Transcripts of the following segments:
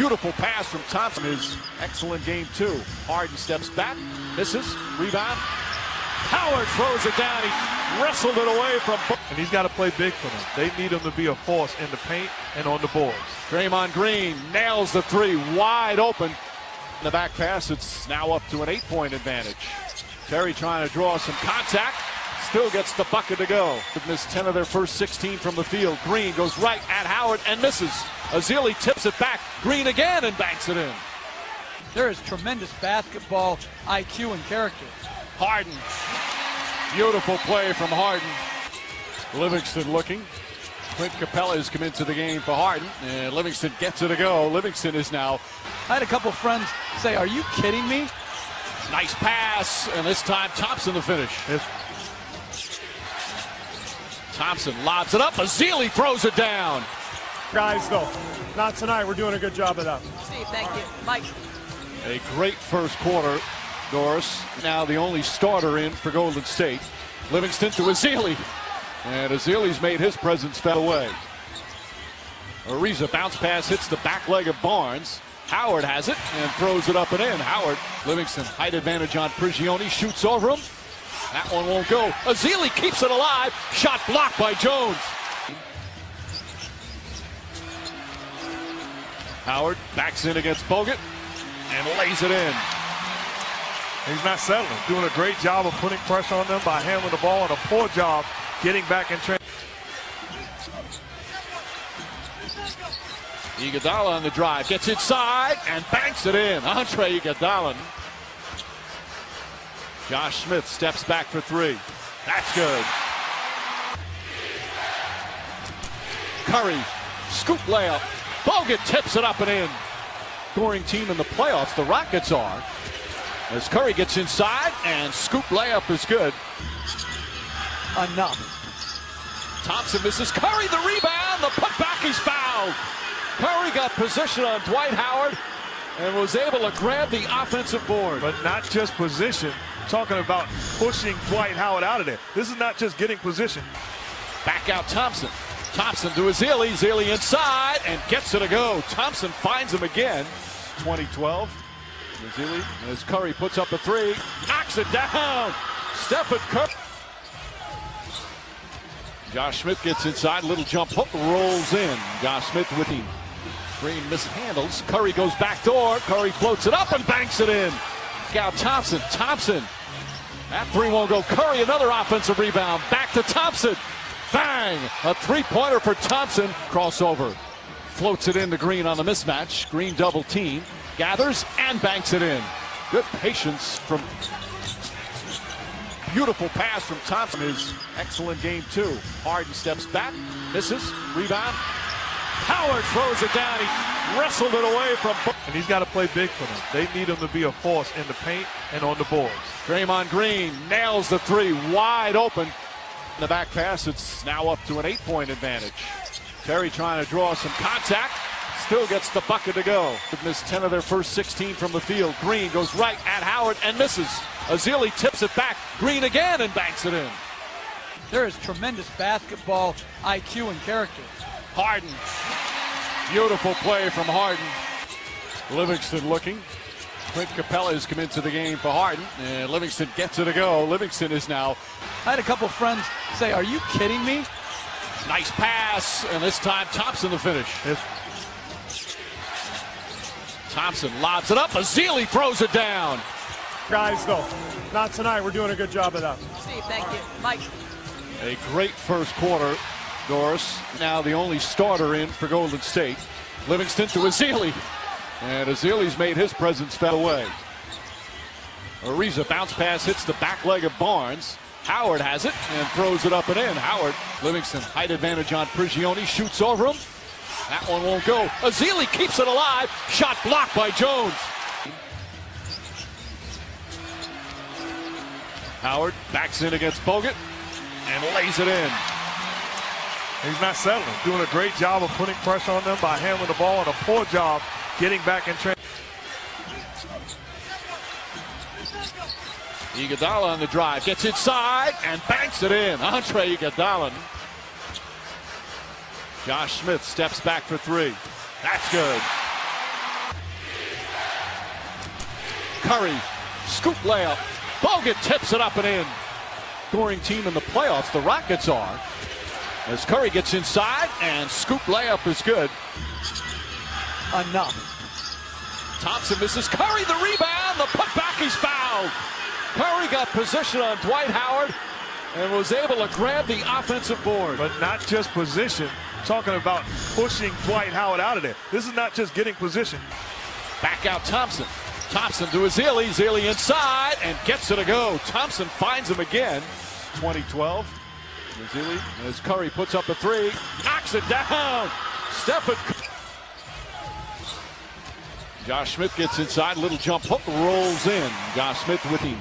Beautiful pass from Thompson. His excellent game, too. Harden steps back, misses, rebound. Howard throws it down. He wrestled it away from. And he's got to play big for them. They need him to be a force in the paint and on the boards. Draymond Green nails the three, wide open. In the back pass, it's now up to an 8-point advantage. Terry trying to draw some contact. Still gets the bucket to go. They've missed 10 of their first 16 from the field. Green goes right at Howard and misses. Azili tips it back. Green again and banks it in. There is tremendous basketball IQ and character. Harden. Beautiful play from Harden. Livingston looking. Clint Capella has come into the game for Harden. And Livingston gets it to go. Livingston is now. I had a couple friends say, "Are you kidding me?" Nice pass. And this time Thompson the finish. Thompson lobs it up. Azili throws it down. Guys, though, not tonight. We're doing a good job of that. Steve, thank you. Mike. A great first quarter, Doris. Now the only starter in for Golden State. Livingston to Azili. And Azili's made his presence fell away. Ariza bounce pass hits the back leg of Barnes. Howard has it and throws it up and in. Howard, Livingston, height advantage on Prigioni, shoots over him. That one won't go. Azili keeps it alive. Shot blocked by Jones. Howard backs in against Bogut and lays it in. He's not settling. Doing a great job of putting pressure on them by handling the ball, and a poor job getting back in transition. Iguodala on the drive, gets inside and banks it in. Andre Iguodala. Josh Smith steps back for three. That's good. Curry, scoop layup. Bogut tips it up and in. Scoring team in the playoffs, the Rockets are. As Curry gets inside and scoop layup is good. Enough. Thompson misses. Curry the rebound. The putback is fouled. Curry got position on Dwight Howard and was able to grab the offensive board. But not just position. Talking about pushing Dwight Howard out of there. This is not just getting position. Back out Thompson. Thompson to Azili. Azili inside and gets it to go. Thompson finds him again. 2012. Azili, as Curry puts up a three, knocks it down. Stephen Curry. Josh Smith gets inside. Little jump hook rolls in. Josh Smith with him. Green mishandles. Curry goes back door. Curry floats it up and banks it in. Out Thompson. Thompson. That three won't go. Curry, another offensive rebound. Back to Thompson. Bang! A three-pointer for Thompson. Crossover. Floats it into Green on the mismatch. Green double team. Gathers and banks it in. Good patience from. Beautiful pass from Thompson. His excellent game, too. Harden steps back. Misses. Rebound. Howard throws it down. He wrestled it away from. And he's got to play big for them. They need him to be a force in the paint and on the boards. Draymond Green nails the three, wide open. In the back pass, it's now up to an 8-point advantage. Terry trying to draw some contact. Still gets the bucket to go. They've missed 10 of their first 16 from the field. Green goes right at Howard and misses. Azili tips it back. Green again and banks it in. There is tremendous basketball IQ and character. Harden. Beautiful play from Harden. Livingston looking. Clint Capella has come into the game for Harden. And Livingston gets it to go. Livingston is now. I had a couple friends say, "Are you kidding me?" Nice pass. And this time Thompson the finish. Thompson lobs it up. Azili throws it down. Guys, though, not tonight. We're doing a good job of that. Steve, thank you. Mike. A great first quarter, Doris. Now the only starter in for Golden State. Livingston to Azili. And Azili's made his presence fell away. Ariza bounce pass hits the back leg of Barnes. Howard has it and throws it up and in. Howard, Livingston, height advantage on Prigioni, shoots over him. That one won't go. Azili keeps it alive. Shot blocked by Jones. Howard backs in against Bogut and lays it in. He's not settling. Doing a great job of putting pressure on them by handling the ball, and a poor job getting back in transition. Iguodala on the drive, gets inside and banks it in. Andre Iguodala. Josh Smith steps back for three. That's good. Curry, scoop layup. Bogut tips it up and in. Scoring team in the playoffs, the Rockets are. As Curry gets inside, and scoop layup is good. Enough. Thompson misses. Curry the rebound. The putback, he's fouled. Curry got position on Dwight Howard and was able to grab the offensive board. But not just position. Talking about pushing Dwight Howard out of there. This is not just getting position. Back out Thompson. Thompson to Ezeli. Ezeli inside and gets it to go. Thompson finds him again. 2012. Ezeli, as Curry puts up a three, knocks it down. Stephen. Josh Smith gets inside. Little jump hook rolls in. Josh Smith with him.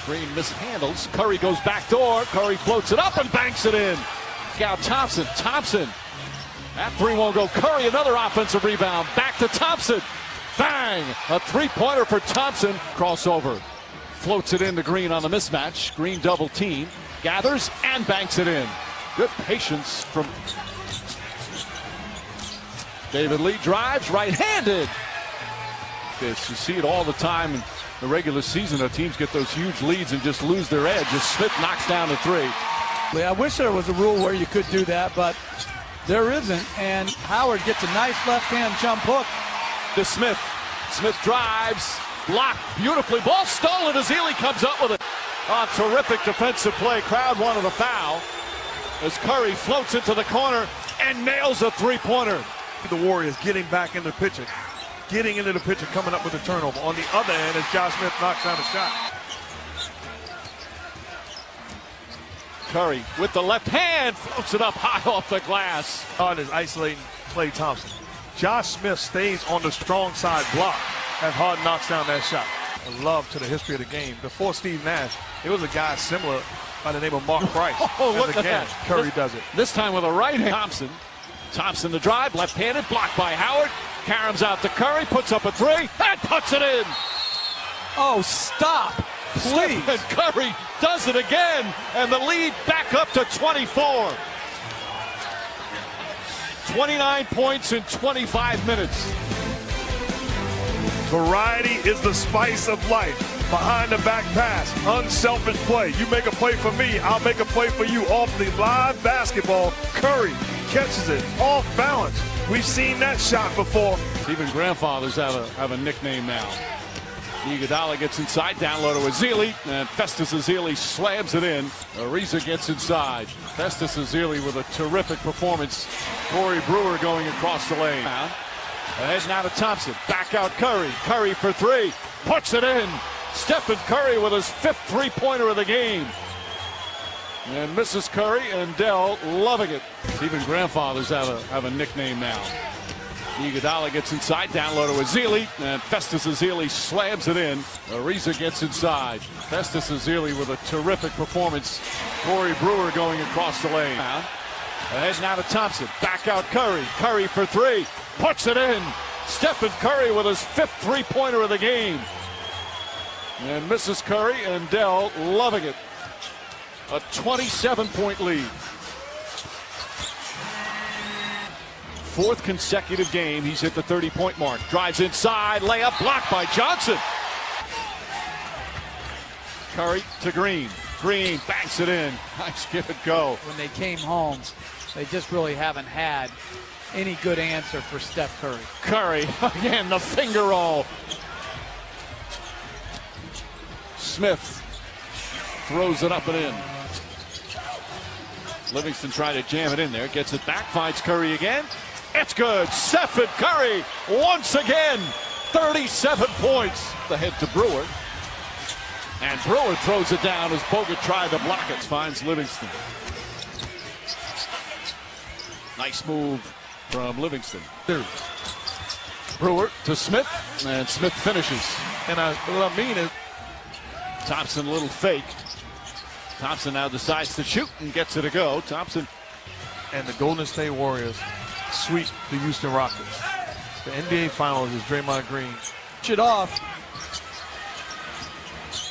Green mishandles. Curry goes back door. Curry floats it up and banks it in. Out Thompson. Thompson. That three won't go. Curry another offensive rebound. Back to Thompson. Bang! A three-pointer for Thompson. Crossover. Floats it into Green on the mismatch. Green double team. Gathers and banks it in. Good patience from David Lee. Drives right-handed. You see it all the time in the regular season. The teams get those huge leads and just lose their edge as Smith knocks down the three. I wish there was a rule where you could do that, but there isn't. And Howard gets a nice left-hand jump hook. To Smith. Smith drives. Blocked beautifully. Ball stolen as Ezeli comes up with it. Oh, terrific defensive play. Crowd wanted a foul as Curry floats into the corner and nails a three-pointer. The Warriors getting back in the picture. Getting into the picture, coming up with a turnover. On the other end, as Josh Smith knocks down a shot. Curry with the left hand floats it up high off the glass. Harden is isolating Klay Thompson. Josh Smith stays on the strong side block as Harden knocks down that shot. A love to the history of the game. Before Steve Nash, it was a guy similar by the name of Mark Price. Oh, look and at again, that. Curry does it. This time with a right hand. Thompson. Thompson the drive, left-handed, blocked by Howard. Caroms out to Curry, puts up a three, and puts it in. Oh, stop, please. And Curry does it again, and the lead back up to 24. 29 points in 25 minutes. Variety is the spice of life. Behind the back pass, unselfish play. You make a play for me, I'll make a play for you. Off the live basketball, Curry catches it off balance. We've seen that shot before. Even grandfathers have a nickname now. Iguodala gets inside, down low to Ezeli, and Festus Ezeli slams it in. Ariza gets inside. Festus Ezeli with a terrific performance. Corey Brewer going across the lane. Ahead now to Thompson. Back out Curry. Curry for three. Puts it in. Stephen Curry with his fifth three-pointer of the game. And Mrs. Curry and Dell loving it. Even grandfathers have a nickname now. Iguodala gets inside, down low to Ezeli, and Festus Ezeli slams it in. Ariza gets inside. Festus Ezeli with a terrific performance. Corey Brewer going across the lane. Ahead now to Thompson. Back out Curry. Curry for three. Puts it in. Stephen Curry with his fifth three-pointer of the game. And Mrs. Curry and Dell loving it. A 27-point lead. Fourth consecutive game, he's hit the 30-point mark. Drives inside, layup blocked by Johnson. Curry to Green. Green banks it in. Nice give it go. When they came home, they just really haven't had any good answer for Steph Curry. Curry, again, the finger roll. Smith throws it up and in. Livingston trying to jam it in there. Gets it back, finds Curry again. It's good. Stephen Curry once again. 37 points. Ahead to Brewer. And Brewer throws it down as Bogut tried to block it. Finds Livingston. Nice move from Livingston. Brewer to Smith, and Smith finishes. And what I mean is, Thompson, a little fake. Thompson now decides to shoot and gets it to go. Thompson. And the Golden State Warriors sweep the Houston Rockets. The NBA Finals is Draymond Green. It off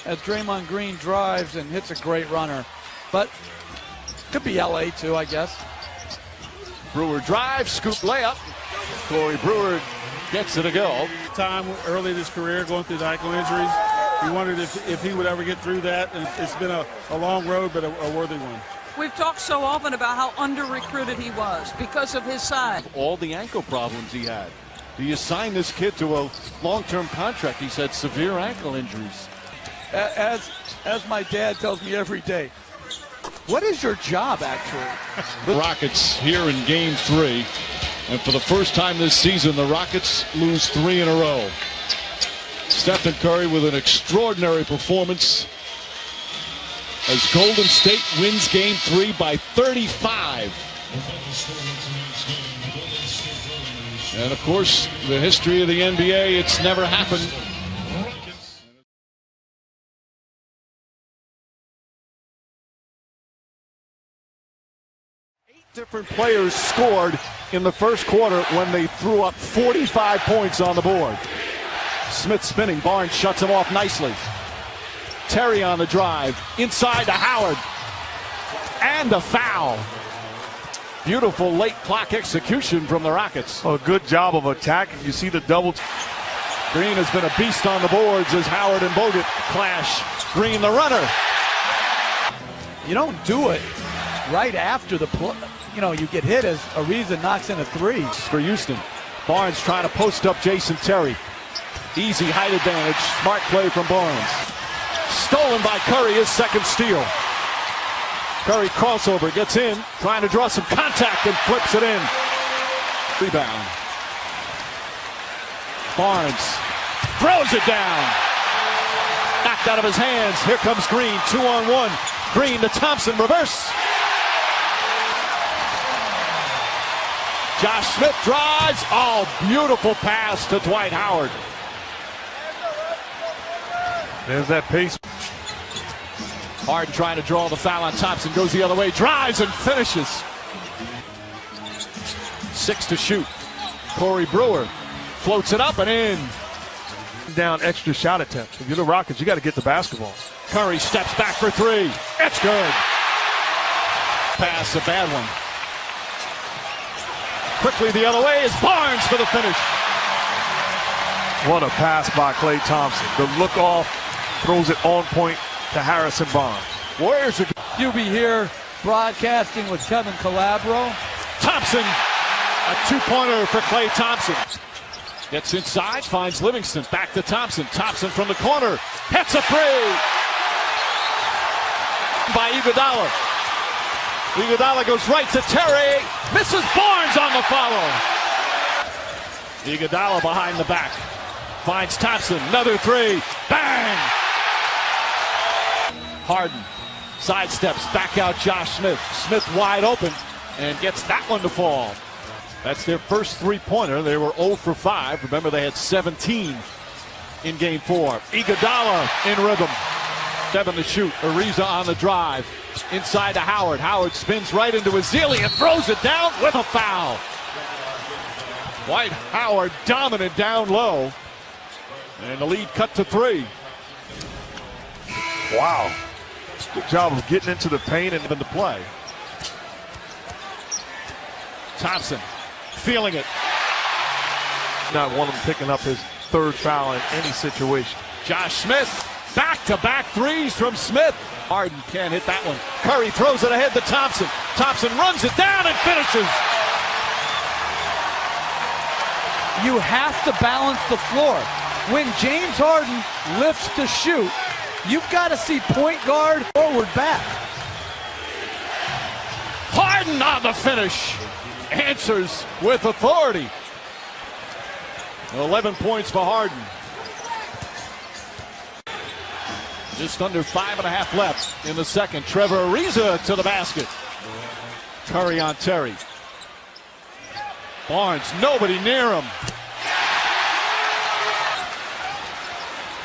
as Draymond Green drives and hits a great runner. But could be LA too, I guess. Brewer drives, scoop layup. Corey Brewer gets it to go. tough time early in his career going through the ankle injuries. We wondered if he would ever get through that, and it's been a long road, but a worthy one. We've talked so often about how under-recruited he was because of his size. All the ankle problems he had. Do you sign this kid to a long-term contract? He's had severe ankle injuries. As my dad tells me every day, what is your job, actually? The Rockets here in Game 3. And for the first time this season, the Rockets lose 3 in a row. Stephen Curry with an extraordinary performance as Golden State wins Game 3 by 35. And, of course, the history of the NBA, it's never happened. Different players scored in the first quarter when they threw up 45 points on the board. Smith spinning, Barnes shuts him off nicely. Terry on the drive, inside to Howard. And the foul. Beautiful late clock execution from the Rockets. A good job of attacking. You see the double. Green has been a beast on the boards as Howard and Bogut clash. Green the runner. You don't do it right after the play. You know, you get hit as Ariza knocks in a three. For Houston, Barnes trying to post up Jason Terry. Easy height advantage, smart play from Barnes. Stolen by Curry, his second steal. Curry crossover, gets in, trying to draw some contact and flips it in. Rebound. Barnes throws it down. Knocked out of his hands. Here comes Green, 2-on-1. Green to Thompson, reverse. Josh Smith drives. Oh, beautiful pass to Dwight Howard. There's that pace. Harden trying to draw the foul on Thompson. Goes the other way. Drives and finishes. 6 to shoot. Corey Brewer floats it up and in. Down extra shot attempts. If you're the Rockets, you got to get the basketball. Curry steps back for 3. It's good. Pass, a bad one. Quickly the other way is Barnes for the finish. What a pass by Klay Thompson. The look off, throws it on point to Harrison Barnes. Warriors are. QB here broadcasting with Kevin Calabro. Thompson, a 2-pointer for Klay Thompson. Gets inside, finds Livingston. Back to Thompson. Thompson from the corner. Hits a 3. By Iguodala. Iguodala goes right to Terry. Misses Barnes on the follow. Iguodala behind the back. Finds Thompson. Another 3. Bang! Harden sidesteps. Back out Josh Smith. Smith wide open and gets that one to fall. That's their first 3-pointer. They were 0 for 5. Remember, they had 17 in Game 4. Iguodala in rhythm. 7 to shoot. Ariza on the drive. Inside to Howard. Howard spins right into Ezeli and throws it down with a foul. Dwight Howard dominant down low. And the lead cut to 3. Wow. Good job of getting into the paint and into play. Thompson feeling it. Not one of them picking up his 3rd foul in any situation. Josh Smith, back-to-back 3s from Smith. Harden can't hit that one. Curry throws it ahead to Thompson. Thompson runs it down and finishes. You have to balance the floor. When James Harden lifts to shoot, you've got to see point guard forward back. Harden on the finish. Answers with authority. 11 points for Harden. Just under 5.5 left in the second. Trevor Ariza to the basket. Curry on Terry. Barnes, nobody near him.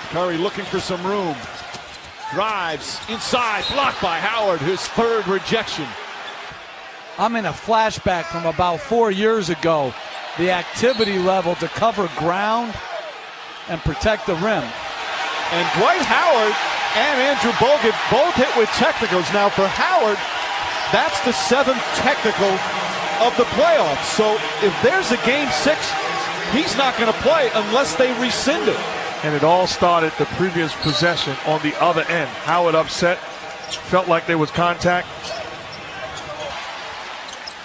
Curry looking for some room. Drives inside, blocked by Howard, his 3rd rejection. I'm in a flashback from about 4 years ago. The activity level to cover ground and protect the rim. And Dwight Howard and Andrew Bogut both hit with technicals. Now for Howard, that's the 7th technical of the playoffs. So if there's a Game 6 he's not going to play unless they rescind it. And it all started the previous possession on the other end. Howard upset, felt like there was contact.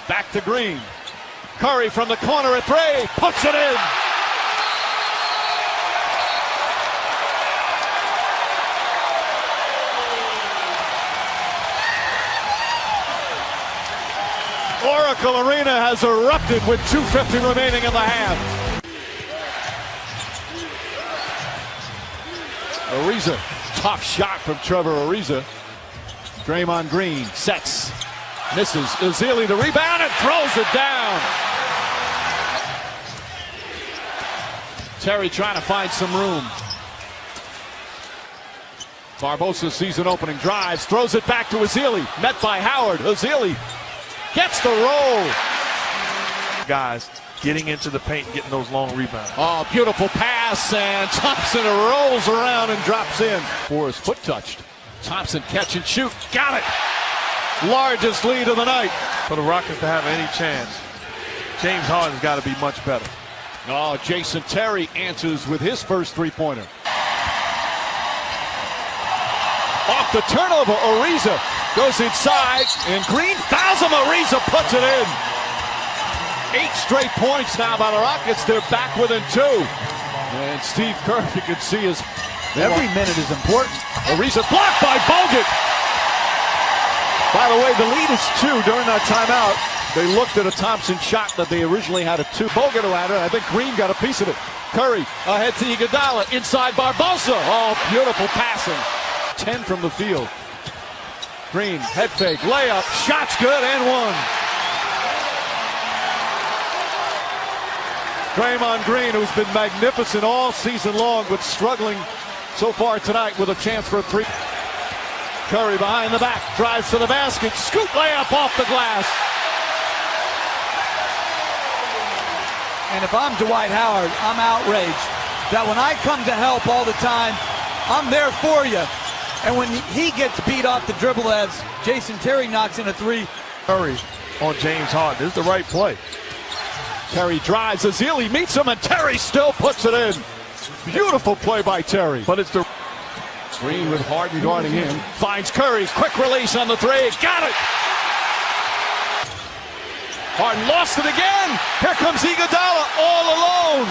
Back to Green. Curry from the corner at three, puts it in. Oracle Arena has erupted with 2:50 remaining in the half. Ariza, tough shot from Trevor Ariza. Draymond Green sets, misses. Ezeli the rebound and throws it down. Terry trying to find some room. Barbosa season opening drives, throws it back to Ezeli. Met by Howard. Ezeli gets the roll. Guys getting into the paint, getting those long rebounds. Oh, beautiful pass, and Thompson rolls around and drops in. For his foot touched. Thompson catch and shoot. Got it. Largest lead of the night. For the Rockets to have any chance, James Harden's got to be much better. Oh, Jason Terry answers with his first three-pointer. Off the turnover, Ariza goes inside, and Green fouls him. Ariza puts it in. 8 straight points now by the Rockets. They're back within 2. And Steve Kerr, you can see, is Every minute is important. Ariza blocked by Bogut. By the way, the lead is 2 during that timeout. They looked at a Thompson shot that they originally had a 2. Bogut had it. I think Green got a piece of it. Curry ahead to Iguodala. Inside Barbosa. Oh, beautiful passing. 10 from the field. Green, head fake, layup. Shot's good and 1. Draymond Green, who's been magnificent all season long, but struggling so far tonight with a chance for a 3. Curry behind the back, drives to the basket, scoop layup off the glass. And if I'm Dwight Howard, I'm outraged that when I come to help all the time, I'm there for you. And when he gets beat off the dribble as Jason Terry knocks in a 3. Curry on James Harden. This is the right play. Terry drives, Ezeli meets him, and Terry still puts it in. Beautiful play by Terry. But it's the Green with Harden guarding him. Finds Curry, quick release on the 3. Got it! Harden lost it again. Here comes Iguodala all alone.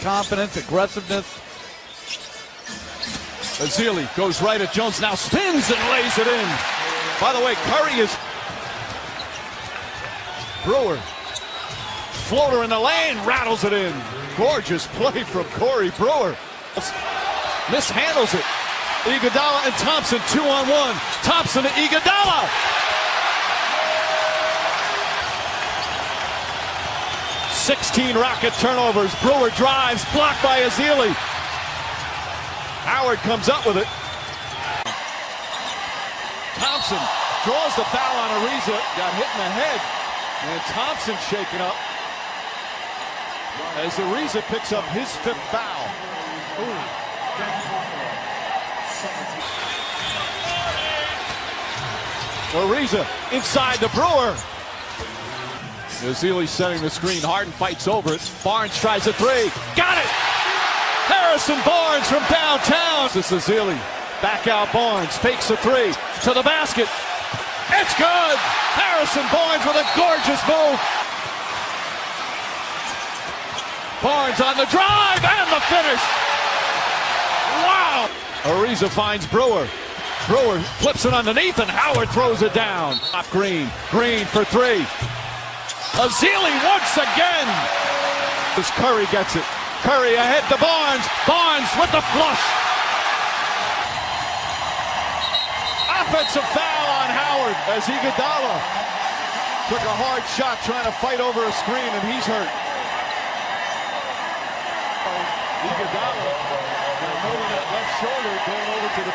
Confidence, aggressiveness. Ezeli goes right at Jones, now spins and lays it in. By the way, Curry is Brewer. Floater in the lane, rattles it in. Gorgeous play from Corey Brewer. Mishandles it. Iguodala and Thompson 2-on-1. Thompson to Iguodala. "16 Rocket turnovers. Brewer drives, blocked by Ezeli. Howard comes up with it. Thompson draws the foul on Ariza. Got hit in the head. And Thompson shaken up as Ariza picks up his 5th foul. Ariza inside the Brewer. Ezeli setting the screen. Harden fights over it. Barnes tries a 3. Got it! Harrison Barnes from downtown. This is Ezeli. Back out Barnes. Fakes a 3. To the basket. It's good! Harrison Barnes with a gorgeous move. Barnes on the drive and the finish. Wow! Ariza finds Brewer. Brewer flips it underneath and Howard throws it down. Off Green. Green for 3. Ezeli once again. As Curry gets it. Curry ahead to Barnes. Barnes with the flush. Offensive foul on Howard as Iguodala took a hard shot trying to fight over a screen and he's hurt. Iguodala moving that left shoulder going over to the...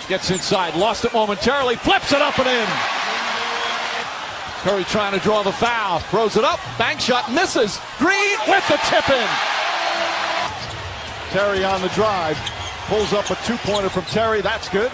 Gets inside, lost it momentarily, flips it up and in. Curry trying to draw the foul, throws it up, bank shot, misses. Green with the tip in. Terry on the drive, pulls up a 2-pointer from Terry, that's good.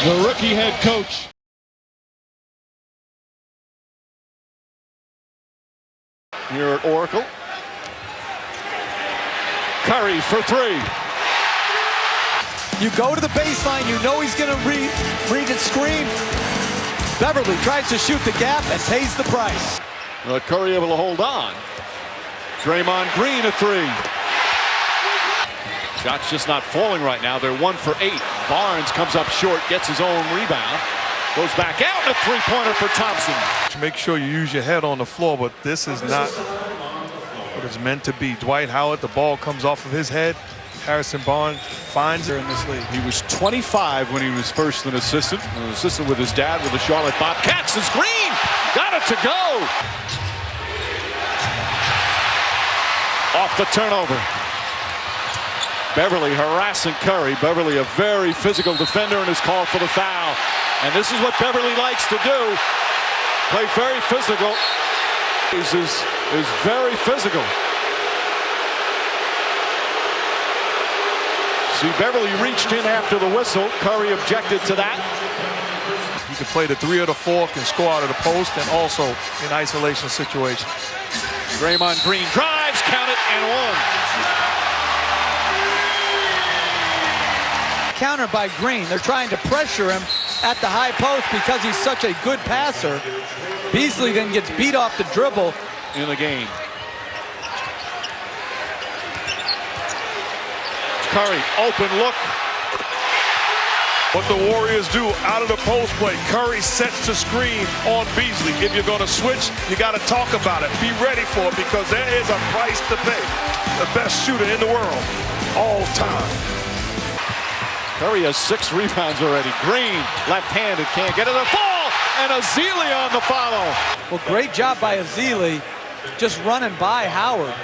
the rookie head coach. Here at Oracle. Curry for three. You go to the baseline, you know he's going to read his screen. Beverly tries to shoot the gap and pays the price. But Curry able to hold on. Draymond Green a three. Shots just not falling right now. They're 1 for 8. Barnes comes up short, gets his own rebound. Goes back out, a three-pointer for Thompson. Make sure you use your head on the floor, but this is not what it's meant to be. Dwight Howard, the ball comes off of his head. Harrison Barnes finds her in this league. He was 25 when he was first an assistant with his dad with the Charlotte Bobcats. Is Green got it to go. Off the turnover. Beverly harassing Curry. Beverly, a very physical defender, and is called for the foul. And this is what Beverly likes to do. Play very physical. Is very physical. See, Beverly reached in after the whistle. Curry objected to that. He can play the 3 or the 4, can score out of the post, and also in isolation situations. Draymond Green drives, count it, and one. Counter by Green. They're trying to pressure him at the high post because he's such a good passer. Beasley then gets beat off the dribble. In the game. Curry, open look. What the Warriors do out of the post play. Curry sets the screen on Beasley. If you're going to switch, you got to talk about it. Be ready for it because there is a price to pay. The best shooter in the world all time. Curry has 6 rebounds already. Green, left-handed, can't get it. A fall, and Ezeli on the follow. Well, great job by Ezeli, just running by Howard.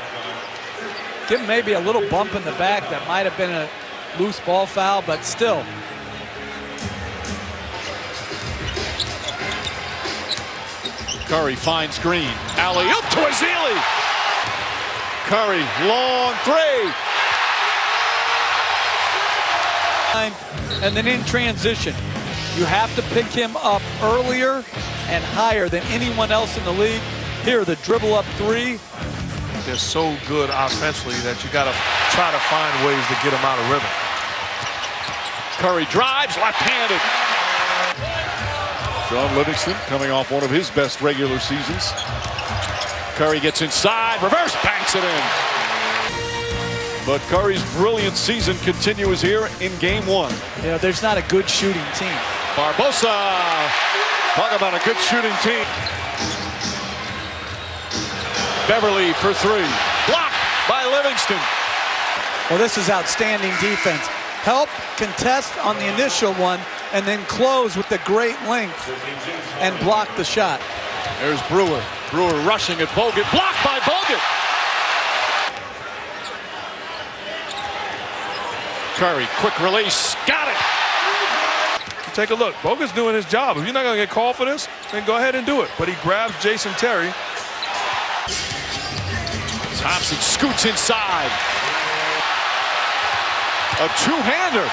Give him maybe a little bump in the back. That might have been a loose ball foul, but still. Curry finds Green. Alley-oop to Ezeli. Curry, long three. And then in transition, you have to pick him up earlier and higher than anyone else in the league. Here, the dribble up 3. They're so good offensively that you got to try to find ways to get them out of rhythm. Curry drives, left-handed. Sean Livingston coming off one of his best regular seasons. Curry gets inside, reverse, banks it in. But Curry's brilliant season continues here in game 1. You know, there's not a good shooting team. Barbosa, talk about a good shooting team. Beverly for 3, blocked by Livingston. Well, this is outstanding defense. Help contest on the initial one and then close with the great length and block the shot. There's Brewer. Brewer rushing at Bogut, blocked by Bogut. Curry, quick release, got it. Take a look. Bogut's doing his job. If you're not going to get called for this, then go ahead and do it. But he grabs Jason Terry. Thompson scoots inside. A two-hander.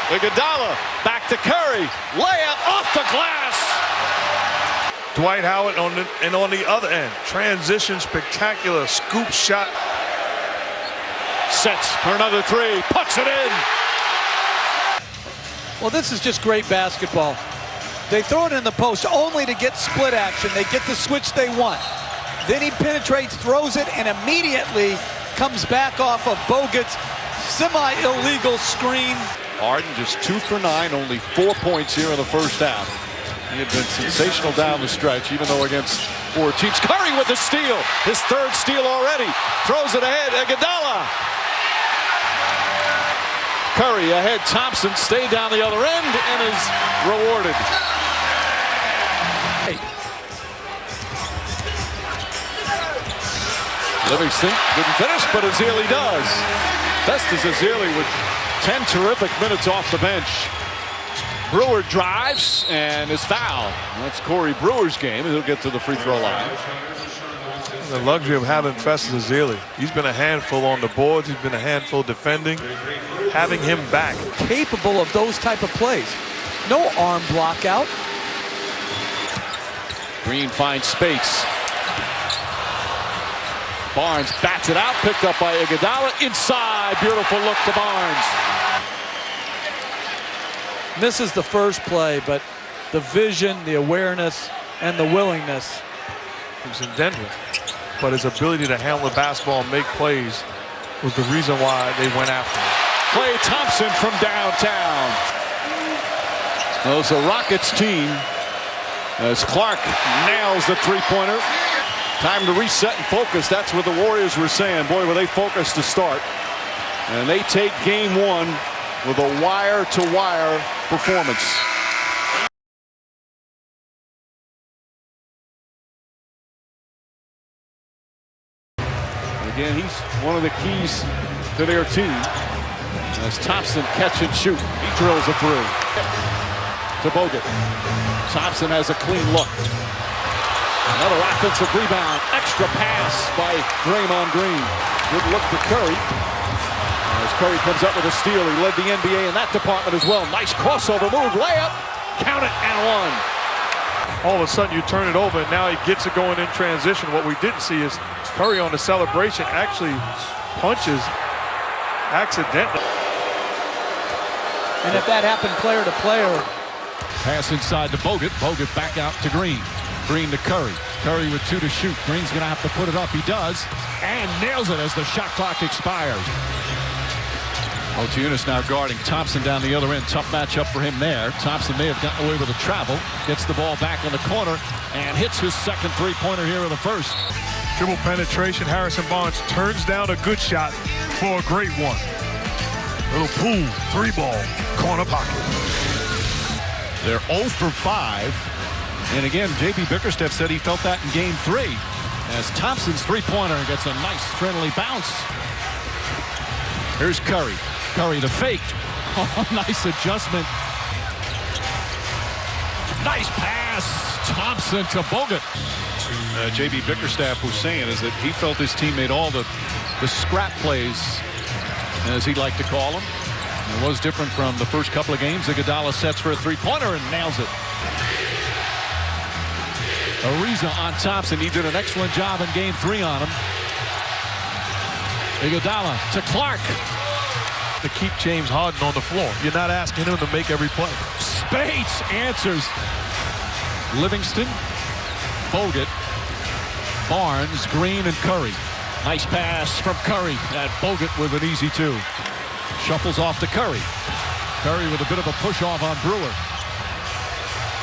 Iguodala back to Curry. Layup off the glass. Dwight Howard on the other end. Transition, spectacular scoop shot. Sets for another 3. Puts it in. Well, this is just great basketball. They throw it in the post only to get split action. They get the switch they want. Then he penetrates, throws it, and immediately comes back off of Bogut's semi-illegal screen. Harden just 2 for 9, only 4 points here in the first half. He had been sensational down the stretch, even though against 4 teams. Curry with the steal, his 3rd steal already. Throws it ahead, Iguodala. Curry ahead, Thompson stayed down the other end and is rewarded. Livingston didn't finish, but Ezeli does. Festus Ezeli with 10 terrific minutes off the bench. Brewer drives and is fouled. That's Corey Brewer's game, and he'll get to the free throw line. The luxury of having Festus Ezeli. He's been a handful on the boards. He's been a handful defending. Having him back. Capable of those type of plays. No arm block out. Green finds space. Barnes bats it out, picked up by Iguodala. Inside, beautiful look to Barnes. Misses the first play, but the vision, the awareness, and the willingness. He was in Denver, but his ability to handle the basketball and make plays was the reason why they went after him. Klay Thompson from downtown. Well, it's the Rockets team as Clark nails the three-pointer. Time to reset and focus. That's what the Warriors were saying. Boy, were they focused to start. And they take game one with a wire-to-wire performance. Again, he's one of the keys to their team. As Thompson catch and shoot, he drills it through. To Bogut. Thompson has a clean look. Another offensive rebound. Extra pass by Draymond Green. Good look to Curry. As Curry comes up with a steal, he led the NBA in that department as well. Nice crossover move, layup. Count it and one. All of a sudden you turn it over and now he gets it going in transition. What we didn't see is Curry on the celebration actually punches accidentally. And if that happened player to player. Pass inside to Bogut. Bogut back out to Green. Green to Curry. Curry with 2 to shoot. Green's going to have to put it up. He does. And nails it as the shot clock expires. Otunis now guarding Thompson down the other end. Tough matchup for him there. Thompson may have gotten away with a travel. Gets the ball back in the corner and hits his second three-pointer here in the first. Dribble penetration. Harrison Barnes turns down a good shot for a great one. Little pool, 3-ball, corner pocket. They're 0 for 5. And again, J.B. Bickerstaff said he felt that in game 3. As Thompson's three-pointer gets a nice friendly bounce. Here's Curry. Curry to fake. Oh, nice adjustment. Nice pass. Thompson to Bogut. J.B. Bickerstaff was saying is that he felt his team made all the scrap plays, as he'd like to call them. It was different from the first couple of games. Iguodala sets for a three-pointer and nails it. Ariza on Thompson. He did an excellent job in game 3 on him. Iguodala to Clark. To keep James Harden on the floor. You're not asking him to make every play. Spades answers. Livingston, Bogut, Barnes, Green, and Curry. Nice pass from Curry. And Bogut with an easy 2. Shuffles off to Curry. Curry with a bit of a push-off on Brewer.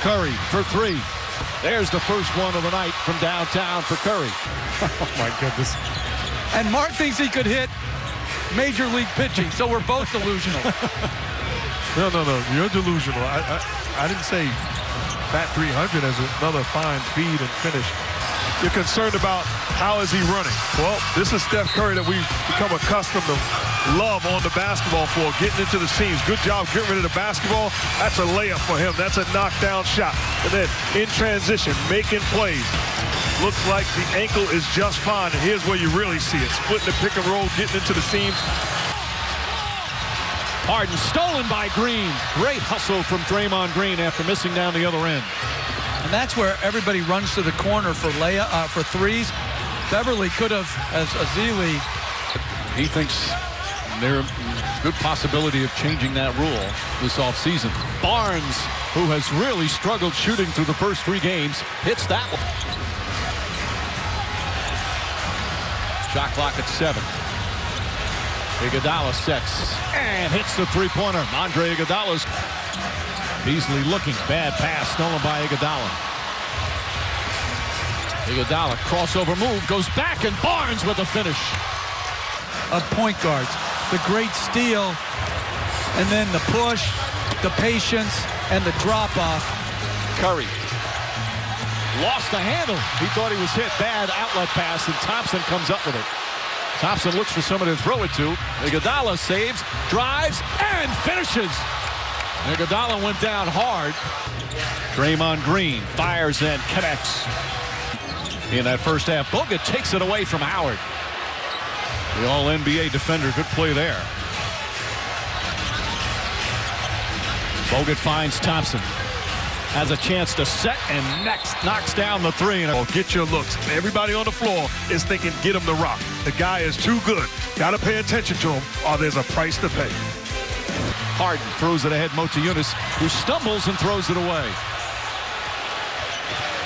Curry for 3. There's the first one of the night from downtown for Curry. Oh, my goodness. And Mark thinks he could hit major league pitching, so we're both delusional. No. You're delusional. I didn't say Fat 300 as another fine feed and finish. You're concerned about how is he running. Well, this is Steph Curry that we've become accustomed to love on the basketball floor, getting into the seams. Good job getting rid of the basketball. That's a layup for him. That's a knockdown shot. And then in transition, making plays. Looks like the ankle is just fine. And here's where you really see it. Splitting the pick and roll, getting into the seams. Harden stolen by Green. Great hustle from Draymond Green after missing down the other end. And that's where everybody runs to the corner for for threes. Beverly could have, as Azili. He thinks there's a good possibility of changing that rule this offseason. Barnes, who has really struggled shooting through the first 3 games, hits that one. Shot clock at 7. Iguodala sets and hits the three-pointer. Andre Iguodala's Beasley looking. Bad pass stolen by Iguodala. Iguodala crossover move goes back and Barnes with the finish. Of point guards. The great steal, and then the push, the patience, and the drop-off. Curry lost the handle. He thought he was hit. Bad outlet pass, and Thompson comes up with it. Thompson looks for someone to throw it to. Iguodala saves, drives, and finishes. Iguodala went down hard. Draymond Green fires and connects. In that first half, Bogut takes it away from Howard. The All-NBA defender, good play there. Bogut finds Thompson. Has a chance to set and next knocks down the three. Oh, get your looks. Everybody on the floor is thinking, get him the rock. The guy is too good. Got to pay attention to him, or there's a price to pay. Harden throws it ahead. Motiejunas, who stumbles and throws it away.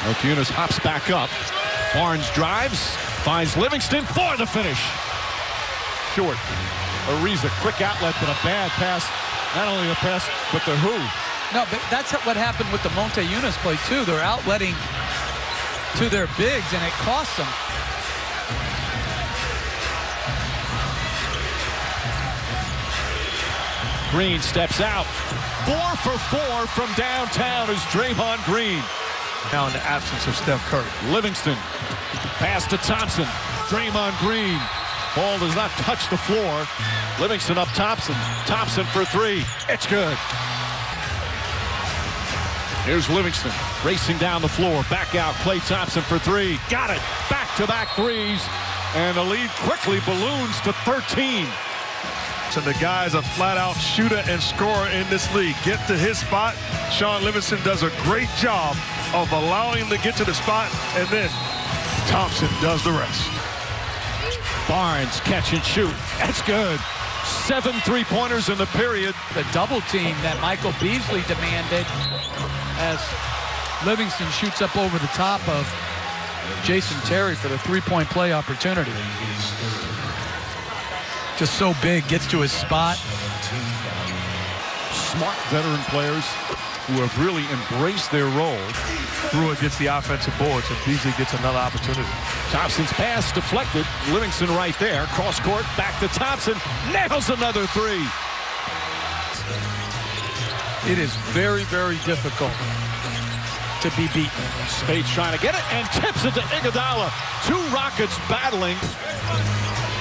Motiejunas hops back up. Barnes drives, finds Livingston for the finish. Short. Ariza, quick outlet, but a bad pass. Not only the pass, but the who. No, but that's what happened with the Motiejunas play, too. They're outletting to their bigs, and it costs them. Green steps out. 4 for 4 from downtown is Draymond Green. Now in the absence of Steph Curry. Livingston. Pass to Thompson. Draymond Green. Ball does not touch the floor. Livingston up Thompson. Thompson for 3. It's good. Here's Livingston racing down the floor. Back out. Klay Thompson for 3. Got it. Back-to-back threes. And the lead quickly balloons to 13. So the guy's a flat-out shooter and scorer in this league. Get to his spot. Sean Livingston does a great job of allowing him to get to the spot, and then Thompson does the rest. Barnes catch and shoot. That's good. 7 3-pointers in the period. The double team that Michael Beasley demanded as Livingston shoots up over the top of Jason Terry for the three-point play opportunity. Just so big, gets to his spot. Smart veteran players who have really embraced their role. Brewer gets the offensive boards, and Beasley gets another opportunity. Thompson's pass deflected. Livingston right there. Cross court, back to Thompson. Nails another 3. It is very, very difficult to be beaten. Spades trying to get it and tips it to Iguodala. 2 Rockets battling.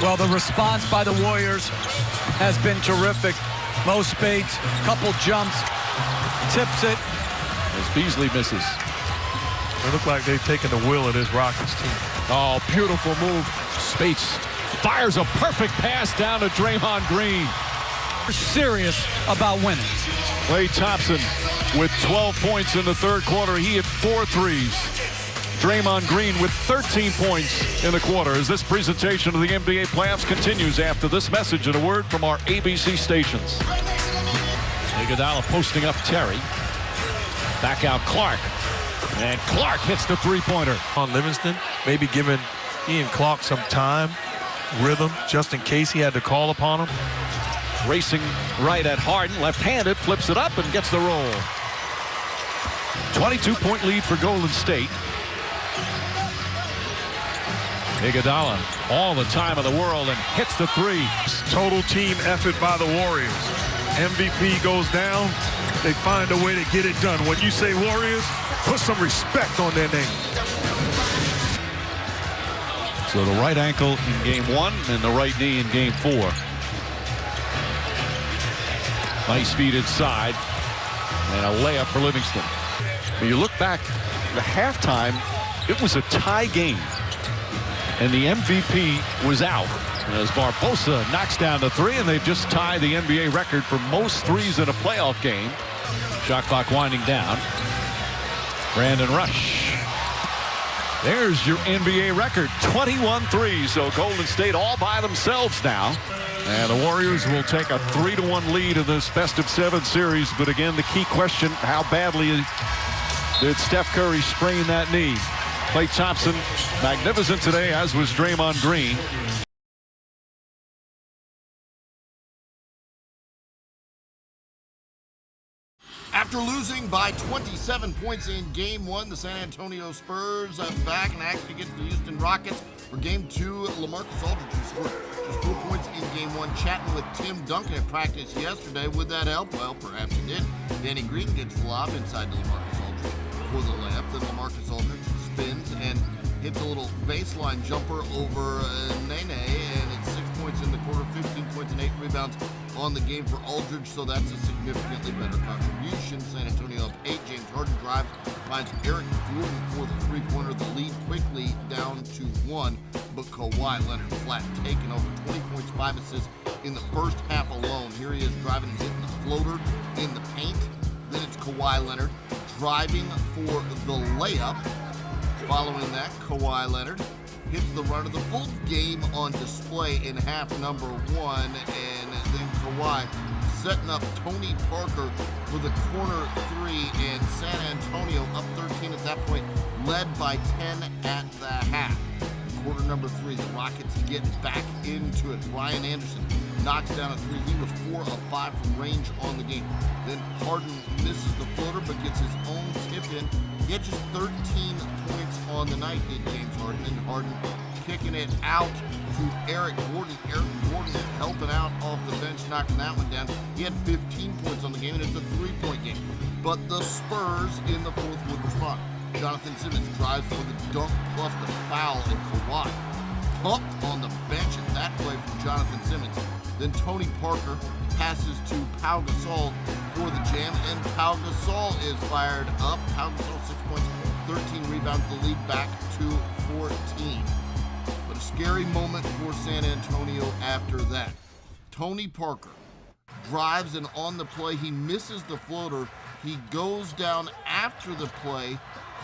Well, the response by the Warriors has been terrific. Mo Spades, couple jumps, tips it. As Beasley misses. They look like they've taken the will of this Rockets team. Oh, beautiful move. Spades fires a perfect pass down to Draymond Green. They're serious about winning. Klay Thompson with 12 points in the third quarter. He hit 4 threes. Draymond Green with 13 points in the quarter as this presentation of the NBA playoffs continues after this message and a word from our ABC stations. Iguodala posting up Terry. Back out Clark. And Clark hits the three-pointer. On Livingston, maybe giving Ian Clark some time, rhythm, just in case he had to call upon him. Racing right at Harden, left-handed, flips it up and gets the roll. 22-point lead for Golden State. Iguodala, all the time in the world, and hits the 3. Total team effort by the Warriors. MVP goes down, they find a way to get it done. When you say Warriors, put some respect on their name. So the right ankle in game 1 and the right knee in game 4. Nice feed inside and a layup for Livingston. When you look back the halftime, it was a tie game and the MVP was out as Barbosa knocks down the 3, and they've just tied the NBA record for most threes in a playoff game. Shot clock winding down. Brandon Rush. There's your NBA record, 21 threes. So Golden State all by themselves now. And the Warriors will take a 3-1 lead in this best-of-7 series. But again, the key question, how badly did Steph Curry sprain that knee? Klay Thompson, magnificent today, as was Draymond Green. After losing by 27 points in Game 1, the San Antonio Spurs are back in action against the Houston Rockets for Game 2. LaMarcus Aldridge, who scored just 4 points in Game 1, chatting with Tim Duncan at practice yesterday. Would that help? Well, perhaps it did. Danny Green gets the lob inside to LaMarcus Aldridge for the layup. Then LaMarcus Aldridge spins and hits a little baseline jumper over Nene, and it's 6 points in the quarter, 15 points and 8 rebounds on the game for Aldridge, so that's a significantly better contribution. San Antonio up 8. James Harden drives, finds Eric Gordon for the three-pointer. The lead quickly down to 1, but Kawhi Leonard flat taking over 20 points, 5 assists in the first half alone. Here he is driving and hitting the floater in the paint. Kawhi Leonard driving for the layup. Following that, Kawhi Leonard hits the run of the full game on display in half number 1, and then Kawhi setting up Tony Parker for the corner 3, and San Antonio up 13 at that point, led by 10 at the half. Quarter number 3, the Rockets get back into it. Ryan Anderson knocks down a 3. He was 4 of 5 from range on the game. Then Harden misses the floater but gets his own tip in. He had just 13 points on the night, did James Harden, and Harden kicking it out to Eric Gordon. Eric Gordon helping out off the bench, knocking that one down. He had 15 points on the game, and it's a 3-point game. But the Spurs in the fourth would respond. Jonathan Simmons drives for the dunk plus the foul, and Kawhi pumped on the bench at that play from Jonathan Simmons. Then Tony Parker passes to Pau Gasol for the jam, and Pau Gasol is fired up. Pau Gasol 6 points, 13 rebounds, the lead back to 14. But a scary moment for San Antonio after that. Tony Parker drives, and on the play, he misses the floater. He goes down after the play,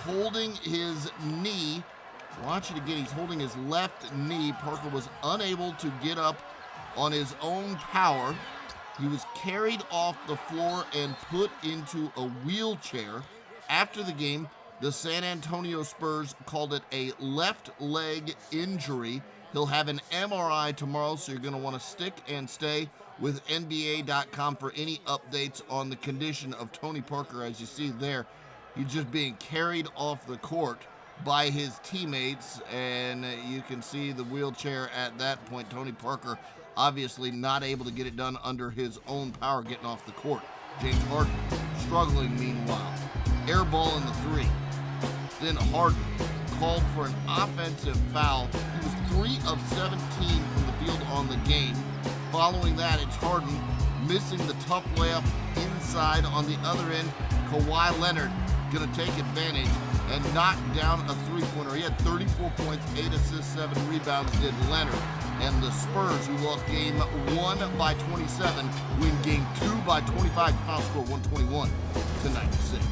holding his knee. Watch it again. He's holding his left knee. Parker was unable to get up on his own power. He was carried off the floor and put into a wheelchair. After the game, the San Antonio Spurs called it a left leg injury. He'll have an MRI tomorrow, so you're going to want to stick and stay with NBA.com for any updates on the condition of Tony Parker. As you see there, he's just being carried off the court by his teammates, and you can see the wheelchair at that point. Tony Parker obviously not able to get it done under his own power getting off the court. James Harden struggling meanwhile. Air ball in the 3. Then Harden called for an offensive foul. He was 3 of 17 from the field on the game. Following that, it's Harden missing the tough layup inside. On the other end, Kawhi Leonard going to take advantage and knock down a 3-pointer. He had 34 points, 8 assists, 7 rebounds did Leonard. And the Spurs, who lost game 1 by 27, win game 2 by 25. Final score 121 to 96.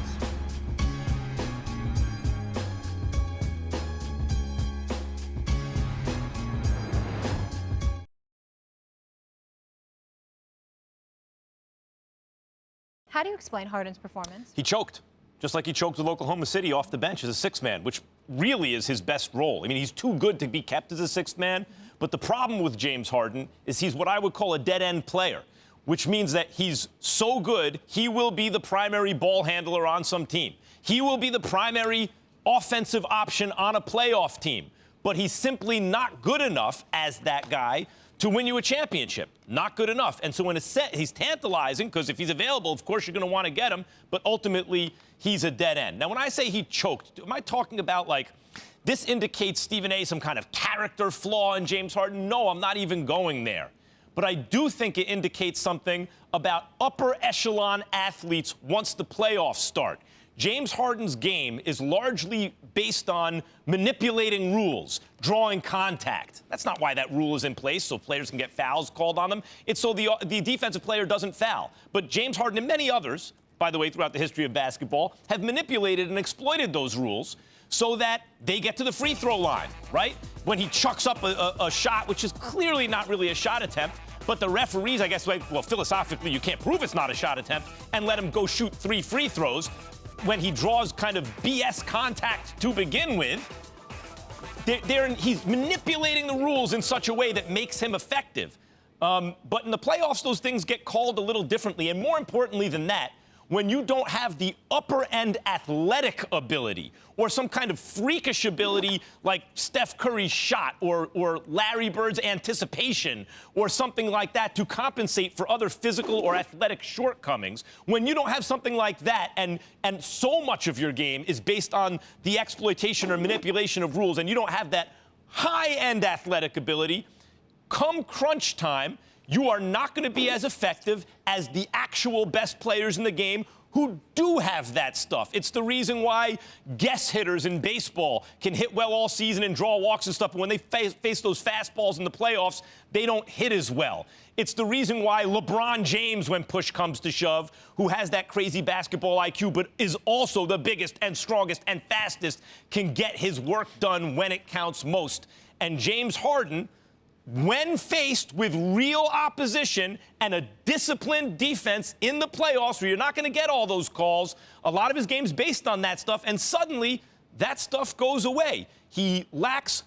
How do you explain Harden's performance? He choked, just like he choked with Oklahoma City off the bench as a sixth man, which really is his best role. I mean, he's too good to be kept as a sixth man, but the problem with James Harden is he's what I would call a dead-end player, which means that he's so good, he will be the primary ball handler on some team. He will be the primary offensive option on a playoff team, but he's simply not good enough as that guy to win you a championship. Not good enough. And so in a set, he's tantalizing because if he's available, of course, you're going to want to get him. But ultimately, he's a dead end. Now, when I say he choked, am I talking about like this indicates Stephen A. some kind of character flaw in James Harden? No, I'm not even going there. But I do think it indicates something about upper echelon athletes once the playoffs start. James Harden's game is largely based on manipulating rules, drawing contact. That's not why that rule is in place, so players can get fouls called on them. It's so the defensive player doesn't foul. But James Harden and many others, by the way, throughout the history of basketball, have manipulated and exploited those rules so that they get to the free throw line, right? When he chucks up a shot, which is clearly not really a shot attempt, but the referees, I guess, well, philosophically, you can't prove it's not a shot attempt, and let him go shoot 3 free throws when he draws kind of BS contact to begin with. He's manipulating the rules in such a way that makes him effective. But in the playoffs, those things get called a little differently. And more importantly than that, when you don't have the upper-end athletic ability or some kind of freakish ability like Steph Curry's shot or Larry Bird's anticipation or something like that to compensate for other physical or athletic shortcomings, when you don't have something like that and so much of your game is based on the exploitation or manipulation of rules and you don't have that high-end athletic ability, come crunch time, you are not going to be as effective as the actual best players in the game who do have that stuff. It's the reason why guess hitters in baseball can hit well all season and draw walks and stuff, but when they face those fastballs in the playoffs, they don't hit as well. It's the reason why LeBron James, when push comes to shove, who has that crazy basketball IQ but is also the biggest and strongest and fastest, can get his work done when it counts most. And James Harden, when faced with real opposition and a disciplined defense in the playoffs where you're not going to get all those calls, a lot of his game's based on that stuff, and suddenly that stuff goes away. He lacks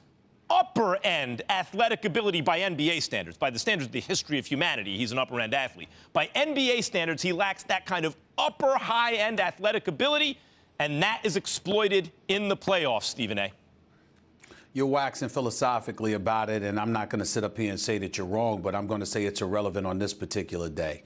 upper-end athletic ability by NBA standards. By the standards of the history of humanity, he's an upper-end athlete. By NBA standards, he lacks that kind of upper high-end athletic ability, and that is exploited in the playoffs, Stephen A. You're waxing philosophically about it, and I'm not going to sit up here and say that you're wrong, but I'm going to say it's irrelevant on this particular day.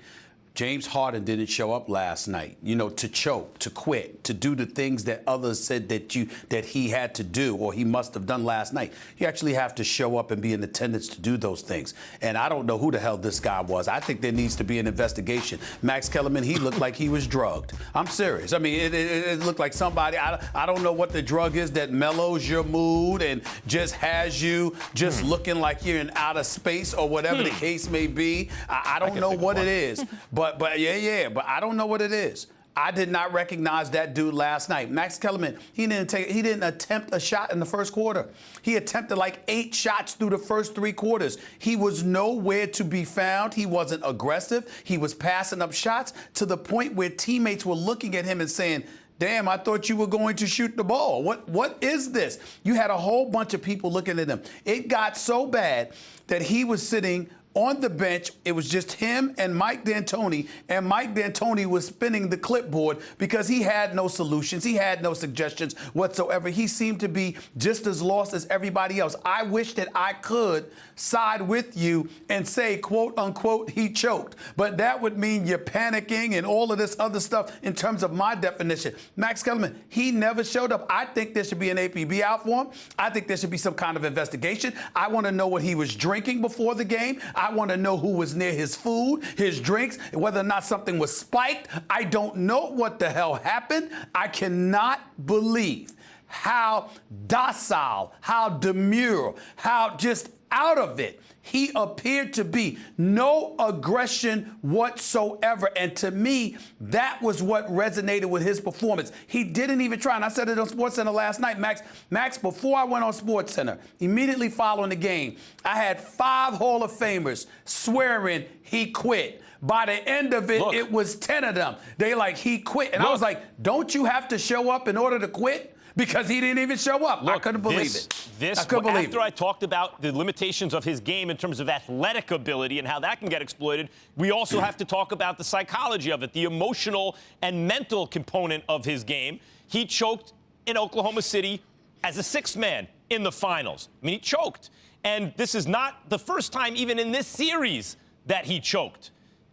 James Harden didn't show up last night, to choke, to quit, to do the things that others said that he had to do or he must have done last night. You actually have to show up and be in attendance to do those things. And I don't know who the hell this guy was. I think there needs to be an investigation. Max Kellerman, he looked like he was drugged. I'm serious. I mean, it looked like somebody, I don't know what the drug is that mellows your mood and just has you just looking like you're in outer space or whatever the case may be. I don't know what it is. But I don't know what it is. I did not recognize that dude last night. Max Kellerman, he didn't attempt a shot in the first quarter. He attempted like 8 shots through the first 3 quarters. He was nowhere to be found. He wasn't aggressive. He was passing up shots to the point where teammates were looking at him and saying, damn, I thought you were going to shoot the ball. What is this? You had a whole bunch of people looking at him. It got so bad that he was sitting on the bench. It was just him and Mike D'Antoni, and Mike D'Antoni was spinning the clipboard because he had no solutions. He had no suggestions whatsoever. He seemed to be just as lost as everybody else. I wish that I could side with you and say, quote unquote, he choked. But that would mean you're panicking and all of this other stuff in terms of my definition. Max Kellerman, he never showed up. I think there should be an APB out for him. I think there should be some kind of investigation. I want to know what he was drinking before the game. I want to know who was near his food, his drinks, whether or not something was spiked. I don't know what the hell happened. I cannot believe how docile, how demure, how just out of it he appeared to be. No aggression whatsoever. And to me, that was what resonated with his performance. He didn't even try. And I said it on SportsCenter last night, Max, before I went on SportsCenter, immediately following the game, I had 5 Hall of Famers swearing he quit. By the end of it, it was 10 of them. They like, he quit. And I was like, don't you have to show up in order to quit? Because he didn't even show up. I couldn't believe it. After I talked about the limitations of his game in terms of athletic ability and how that can get exploited, we also have to talk about the psychology of it, the emotional and mental component of his game. He choked in Oklahoma City as a 6th man in the finals. I mean, he choked. And this is not the first time, even in this series, that he choked.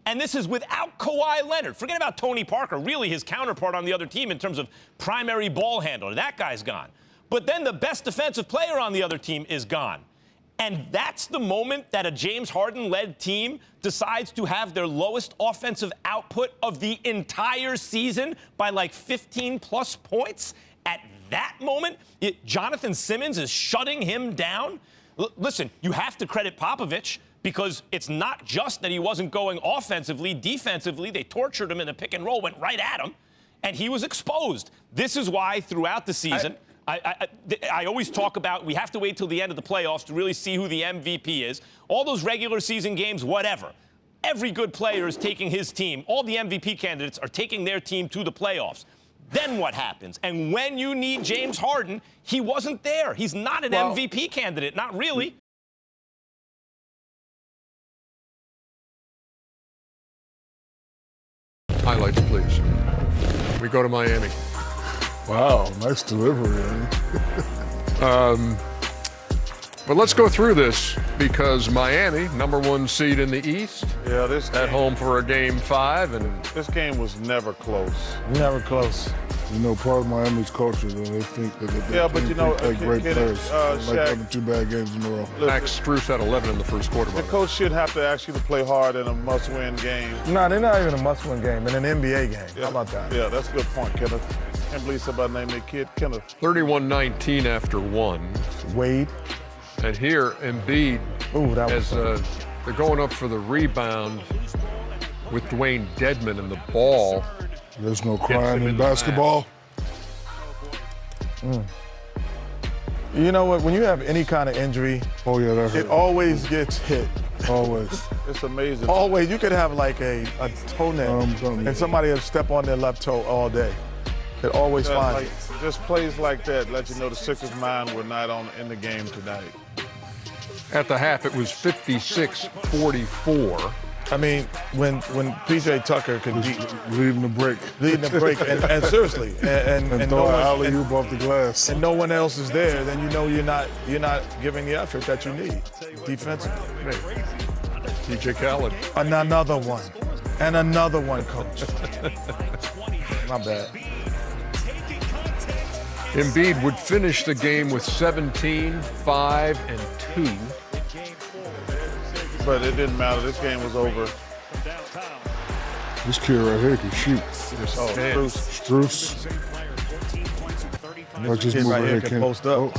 And this is without Kawhi Leonard. Forget about Tony Parker, really his counterpart on the other team in terms of primary ball handler. That guy's gone. But then the best defensive player on the other team is gone. And that's the moment that a James Harden-led team decides to have their lowest offensive output of the entire season by like 15-plus points. At that moment, Jonathan Simmons is shutting him down. Listen, you have to credit Popovich, because it's not just that he wasn't going offensively, defensively. They tortured him in the pick and roll, went right at him, and he was exposed. This is why throughout the season, I always talk about we have to wait till the end of the playoffs to really see who the MVP is. All those regular season games, whatever. Every good player is taking his team. All the MVP candidates are taking their team to the playoffs. Then what happens? And when you need James Harden, he wasn't there. He's not an MVP candidate, not really. Highlights, please. We go to Miami. Wow, nice delivery. But let's go through this because Miami, #1 seed in the East, at home for a Game 5, and this game was never close. Never close. You know, part of Miami's culture, though, they think that they play great players. Like having 2 bad games in a row. Max Strus had 11 in the first quarter. The coach shouldn't have to ask you to play hard in a must-win game. No, they're not even a must-win game. In an NBA game. Yeah. How about that? Yeah, that's a good point, Kenneth. Can't believe somebody named their kid Kenneth. 31-19 after 1. Wade. And here, Embiid, they're going up for the rebound with Dwayne Dedmon and the ball. There's no crying in basketball. You know what? When you have any kind of injury, that hurt. It always gets hit. Always. It's amazing. Always. You could have like a toenail, and somebody will step on their left toe all day. It always finds it. Just plays like that let you know the Sixers' mind were not in the game tonight. At the half, it was 56-44. I mean, when PJ Tucker could be leading the break, and seriously, and throw an alley-oop off the glass, and no one else is there, then you know you're not giving the effort that you need defensively. TJ Khaled, and another one, coach. Not bad. Embiid would finish the game with 17, 5, and 2. But it didn't matter. This game was over. This kid right here can shoot. Strus. Let's just move right here. Can post up. Oh,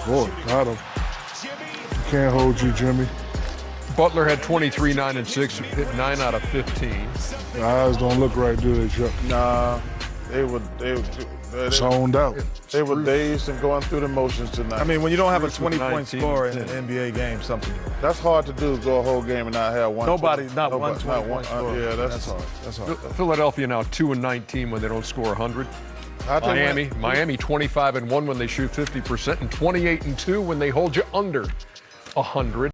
boy, got him. Can't hold you, Jimmy. Butler had 23, 9, and 6, hit 9 out of 15. The eyes don't look right, do they, Chuck? Nah, they zoned out. They were dazed and going through the motions tonight. I mean, when you don't have a 20-point score in an NBA game, something. That's hard to do, go a whole game and not have one. One 20-point score. Yeah, that's hard. Philadelphia now 2-19 when they don't score 100. Miami 25-1 when they shoot 50%, and 28-2 when they hold you under 100.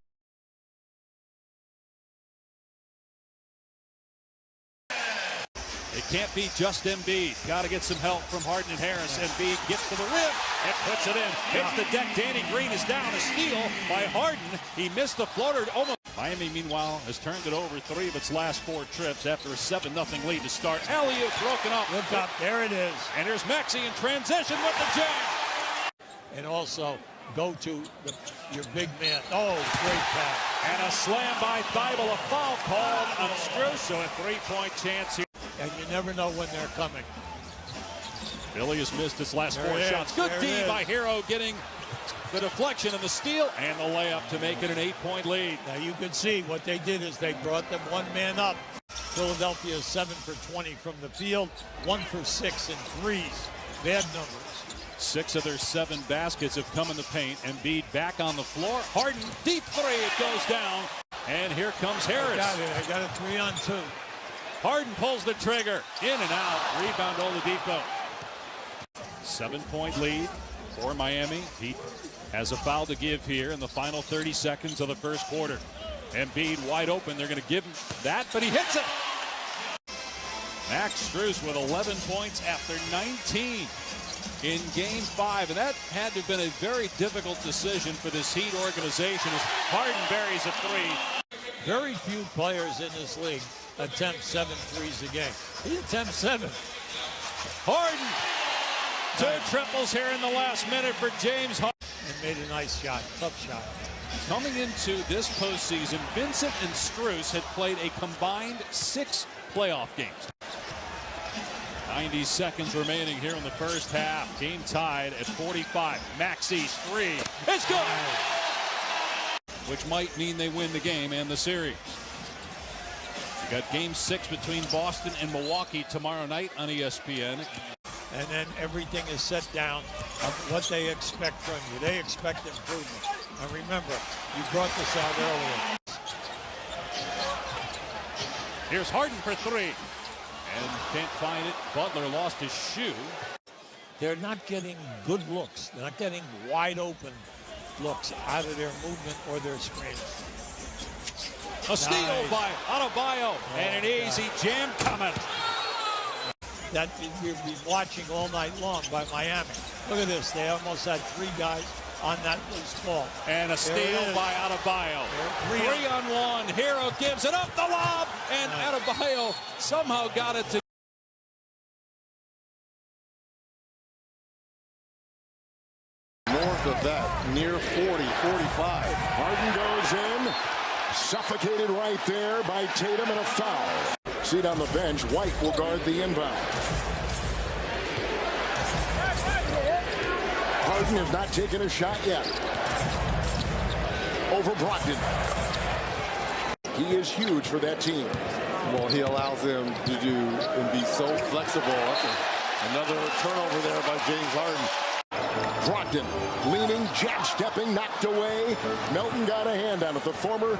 It can't be just Embiid. Got to get some help from Harden and Harris. Embiid gets to the rim and puts it in. Hits the deck. Danny Green is down. A steal by Harden. He missed the floater. Almost. Miami, meanwhile, has turned it over 3 of its last 4 trips after a 7-0 lead to start. Alley-oop broken up. Look up. There it is. And here's Maxey in transition with the jam. And also go to your big man. Oh, great pass. And a slam by Thibault. A foul called on Strus. So a 3-point chance here. And you never know when they're coming. Philly has missed his last 4 shots. Good D by Hero, getting the deflection and the steal and the layup to make it an 8-point lead. Now you can see what they did is they brought them 1 man up. Philadelphia is 7 for 20 from the field, 1 for 6 in threes. Bad numbers. 6 of their 7 baskets have come in the paint. Embiid back on the floor. Harden, deep 3, it goes down. And here comes Harris. I got it 3-on-2. Harden pulls the trigger, in and out, rebound Oladipo. 7-point lead for Miami. He has a foul to give here in the final 30 seconds of the first quarter. Embiid wide open, they're going to give him that, but he hits it. Max Strus with 11 points after 19 in Game 5, and that had to have been a very difficult decision for this Heat organization as Harden buries a 3. Very few players in this league attempt 7 threes a game. He attempts 7. Harden, 2 triples here in the last minute for James Harden. And made a nice shot, tough shot. Coming into this postseason, Vincent and Strus had played a combined 6 playoff games. 90 seconds remaining here in the first half. Game tied at 45. Maxey's 3 is good, which might mean they win the game and the series. We got Game 6 between Boston and Milwaukee tomorrow night on ESPN. And then everything is set down of what they expect from you. They expect improvement. And remember, you brought this out earlier. Here's Harden for 3. And can't find it. Butler lost his shoe. They're not getting good looks. They're not getting wide open looks out of their movement or their screens. A steal by Adebayo, and an easy jam coming. That you'll be watching all night long by Miami. Look at this. They almost had 3 guys on that loose ball. And a steal by Adebayo. 3-on-1. Hero gives it up the lob, and Adebayo somehow got it to. North of that, near 40, 45. Harden goes in, suffocated right there by Tatum, and a foul. Seat on the bench, White will guard the inbound. Harden has not taken a shot yet. Over Brogdon. He is huge for that team. Well, he allows them to do and be so flexible. Another turnover there by James Harden. Brogdon leaning, jab stepping, knocked away. Melton got a hand on it. The former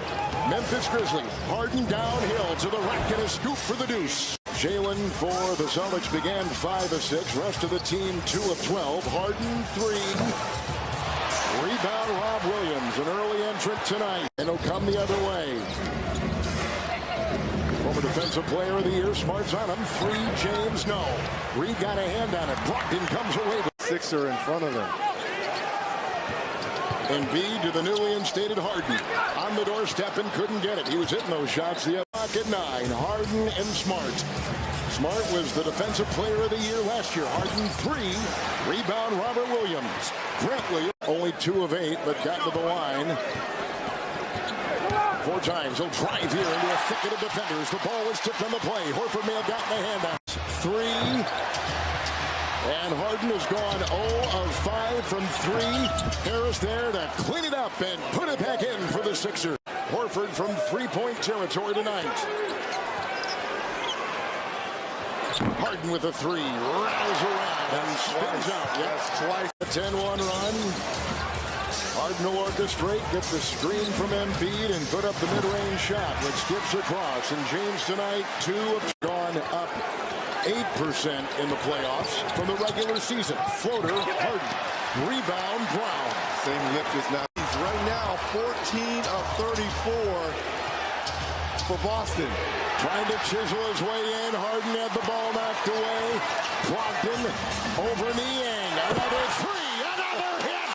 Memphis Grizzly. Harden downhill to the rack and a scoop for the deuce. Jalen for the Celtics began 5 of 6. Rest of the team 2 of 12. Harden 3. Rebound Rob Williams, an early entrant tonight, and it'll come the other way. Former defensive player of the year, Smart's on him. 3, James, no. Reed got a hand on it. Brogdon comes away with Sixer in front of them. Embiid to the newly instated Harden. On the doorstep and couldn't get it. He was hitting those shots the other at 9. Harden and Smart. Smart was the defensive player of the year last year. Harden 3. Rebound Robert Williams. Grant Williams only 2 of 8, but got to the line 4 times. He'll drive here into a thicket of defenders. The ball was tipped on the play. Horford may have gotten a hand on it. 3. And Harden has gone 0 of 5 from 3. Harris there to clean it up and put it back in for the Sixers. Horford from 3-point territory tonight. Harden with a 3. Rattles around and spins out. Yes, twice. A 10-1 run. Harden will orchestrate, get the screen from Embiid, and put up the mid-range shot, which skips across. And James tonight, 2 have gone up 8% in the playoffs from the regular season. Floater, Harden. Rebound, Brown. Same lift as now. He's right now 14 of 34 for Boston. Trying to chisel his way in. Harden had the ball knocked away. Brogdon over Niang. Another 3. Another hit.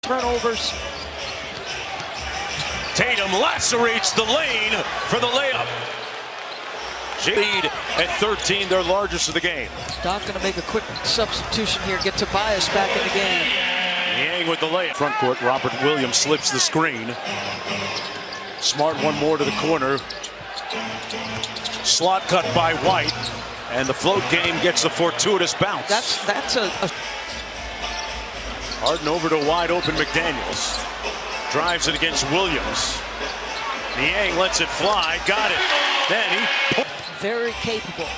Turnovers. Tatum lacerates the lane for the layup. Lead at 13, their largest of the game. Doc going to make a quick substitution here, get Tobias back in the game. Niang with the layup. Front court, Robert Williams slips the screen. Smart one more to the corner. Slot cut by White. And the float game gets a fortuitous bounce. That's a... Harden over to wide open McDaniels. Drives it against Williams. Niang lets it fly. Got it. Then he... Very capable.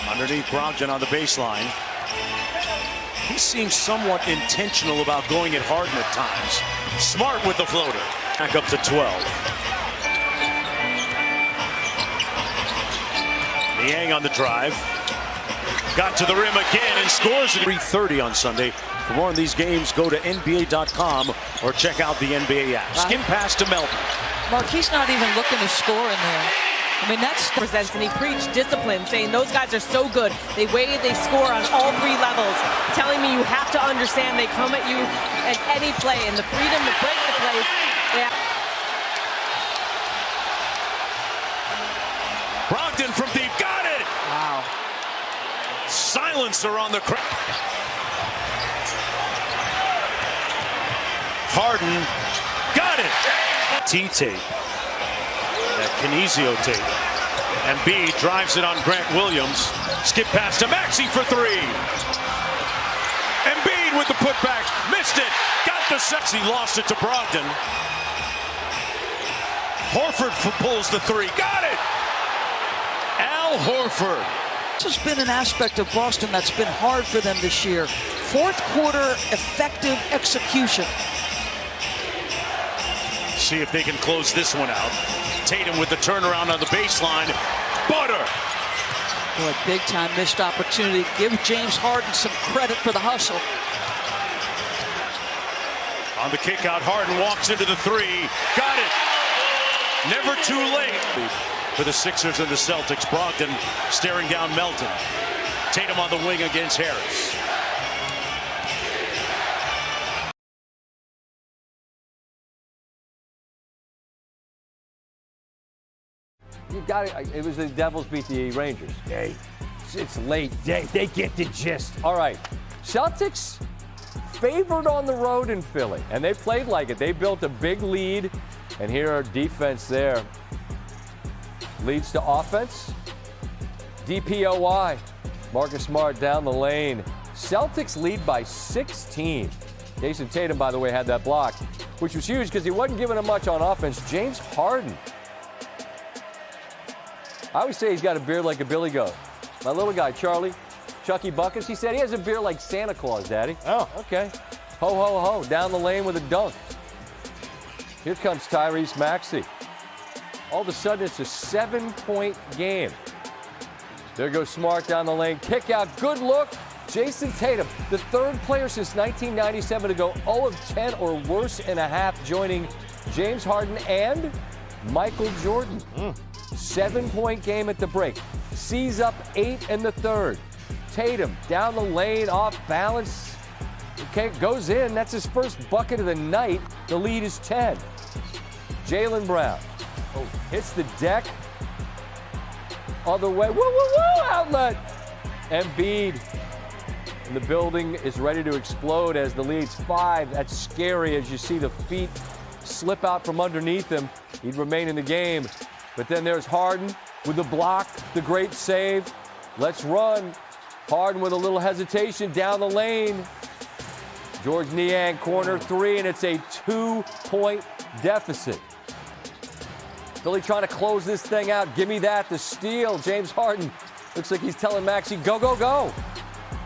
Underneath Brogdon on the baseline. He seems somewhat intentional about going at Harden at times. Smart with the floater. Back up to 12. Niang on the drive. Got to the rim again and scores at 3:30 on Sunday. For more on these games, go to NBA.com or check out the NBA app. Skim pass to Melton. Mark, he's not even looking to score in there. I mean, that's presents, and he preached discipline, saying those guys are so good. They waited, they score on all 3 levels, telling me you have to understand they come at you at any play, and the freedom to break the plays. Brogdon from deep, got it! Wow. Silencer on the crack. Harden, got it! T-tape. That Kinesio tape. Embiid drives it on Grant Williams. Skip pass to Maxey for 3. Embiid with the putback. Missed it. Got the sexy. Lost it to Brogdon. Horford pulls the 3. Got it. Al Horford. This has been an aspect of Boston that's been hard for them this year. Fourth quarter effective execution. See if they can close this one out. Tatum with the turnaround on the baseline. Butter. Boy, big time missed opportunity. Give James Harden some credit for the hustle. On the kick out, Harden walks into the 3. Got it. Never too late for the Sixers and the Celtics. Brogdon staring down Melton. Tatum on the wing against Harris. You got it. It was the Devils beat the Rangers. Hey, it's late. They get the gist. All right. Celtics favored on the road in Philly, and they played like it. They built a big lead, and here our defense there leads to offense. DPOY. Marcus Smart down the lane. Celtics lead by 16. Jason Tatum, by the way, had that block, which was huge because he wasn't giving him much on offense. James Harden. I always say he's got a beard like a billy goat. My little guy, Charlie, Chucky Buckets, he said he has a beard like Santa Claus, Daddy. Oh, okay. Ho, ho, ho, down the lane with a dunk. Here comes Tyrese Maxey. All of a sudden, it's a 7-point game. There goes Smart down the lane. Kick out, good look. Jason Tatum, the third player since 1997 to go 0 of 10 or worse in a half, joining James Harden and Michael Jordan. 7-point game at the break. C's up 8 in the third. Tatum down the lane, off balance. Okay, goes in. That's his first bucket of the night. The lead is 10. Jaylen Brown hits the deck. Other way. Woo, woo, woo! Outlet. Embiid. And the building is ready to explode as the lead's 5. That's scary as you see the feet slip out from underneath him. He'd remain in the game. But then there's Harden with the block, the great save. Let's run. Harden with a little hesitation down the lane. George Niang, corner 3, and it's a 2-point deficit. Philly trying to close this thing out. Give me that. The steal. James Harden looks like he's telling Maxey, go, go, go.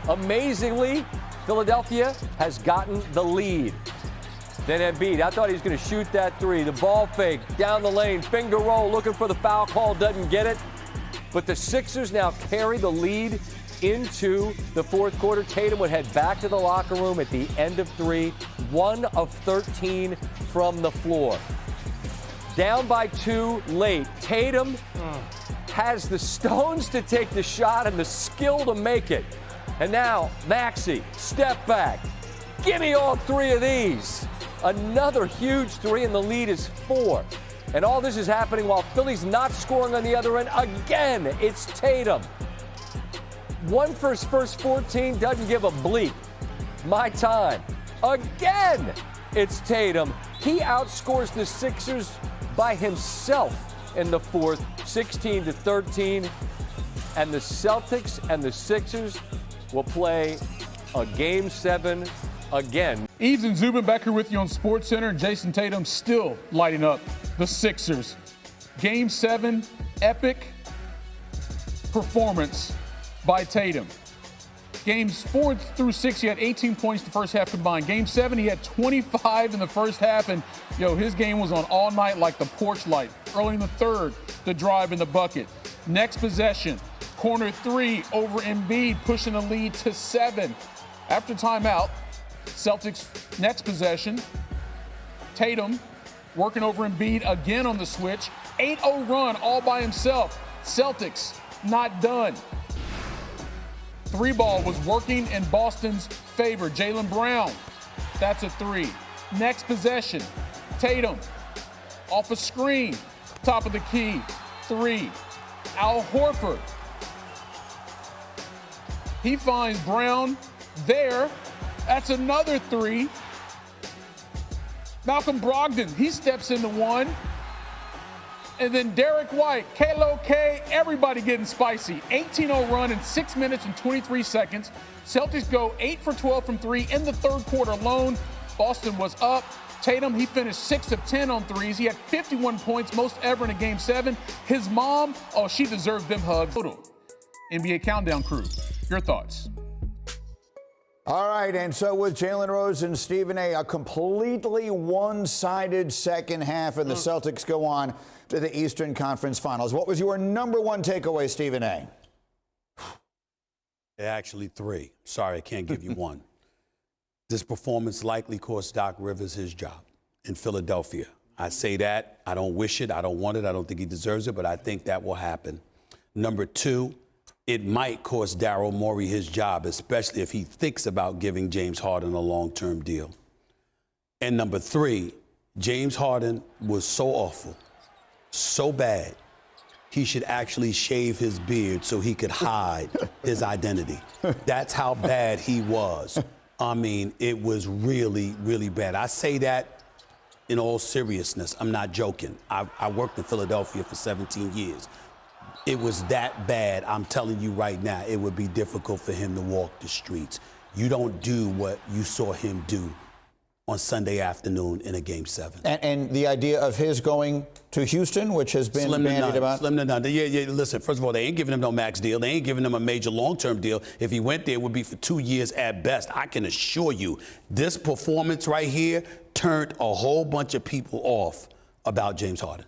Amazingly, Philadelphia has gotten the lead. Then Embiid, I thought he was going to shoot that 3. The ball fake, down the lane, finger roll, looking for the foul call, doesn't get it. But the Sixers now carry the lead into the fourth quarter. Tatum would head back to the locker room at the end of 3, 1 of 13 from the floor. Down by 2 late. Tatum has the stones to take the shot and the skill to make it. And now, Maxey, step back. Give me all 3 of these. Another huge 3, and the lead is 4. And all this is happening while Philly's not scoring on the other end. Again, it's Tatum. 1 for his first 14, doesn't give a bleep. My time. Again, it's Tatum. He outscores the Sixers by himself in the fourth, 16-13. And the Celtics and the Sixers will play a Game 7 again. Eves and Zubin back here with you on SportsCenter, and Jason Tatum still lighting up the Sixers. Game 7, epic performance by Tatum. Games 4 through 6, he had 18 points the first half combined. Game 7, he had 25 in the first half, and his game was on all night like the porch light. Early in the third, the drive in the bucket. Next possession, corner 3 over Embiid, pushing the lead to 7. After timeout, Celtics next possession, Tatum working over Embiid again on the switch. 8-0 run all by himself. Celtics not done. 3-ball was working in Boston's favor. Jaylen Brown, that's a 3. Next possession, Tatum off a screen, top of the key, 3. Al Horford, he finds Brown there. That's another 3. Malcolm Brogdon, he steps into 1. And then Derek White, Kalo K, everybody getting spicy. 18-0 run in 6 minutes and 23 seconds. Celtics go 8 for 12 from 3 in the third quarter alone. Boston was up. Tatum, he finished 6 of 10 on threes. He had 51 points, most ever in a Game 7. His mom, she deserved them hugs. NBA Countdown crew, your thoughts? All right, and so with Jalen Rose and Stephen A., a completely one-sided second half, and the Celtics go on to the Eastern Conference Finals. What was your number 1 takeaway, Stephen A.? Actually 3. Sorry, I can't give you 1. This performance likely cost Doc Rivers his job in Philadelphia. I say that. I don't wish it. I don't want it. I don't think he deserves it, but I think that will happen. Number 2, it might cost Daryl Morey his job, especially if he thinks about giving James Harden a long-term deal. And number 3, James Harden was so awful, so bad, he should actually shave his beard so he could hide his identity. That's how bad he was. I mean, it was really, really bad. I say that in all seriousness. I'm not joking. I worked in Philadelphia for 17 years. It was that bad. I'm telling you right now, it would be difficult for him to walk the streets. You don't do what you saw him do on Sunday afternoon in a Game 7. And the idea of his going to Houston, which has been bandied about? Slim to none. Yeah, listen, first of all, they ain't giving him no max deal. They ain't giving him a major long-term deal. If he went there, it would be for 2 years at best. I can assure you, this performance right here turned a whole bunch of people off about James Harden.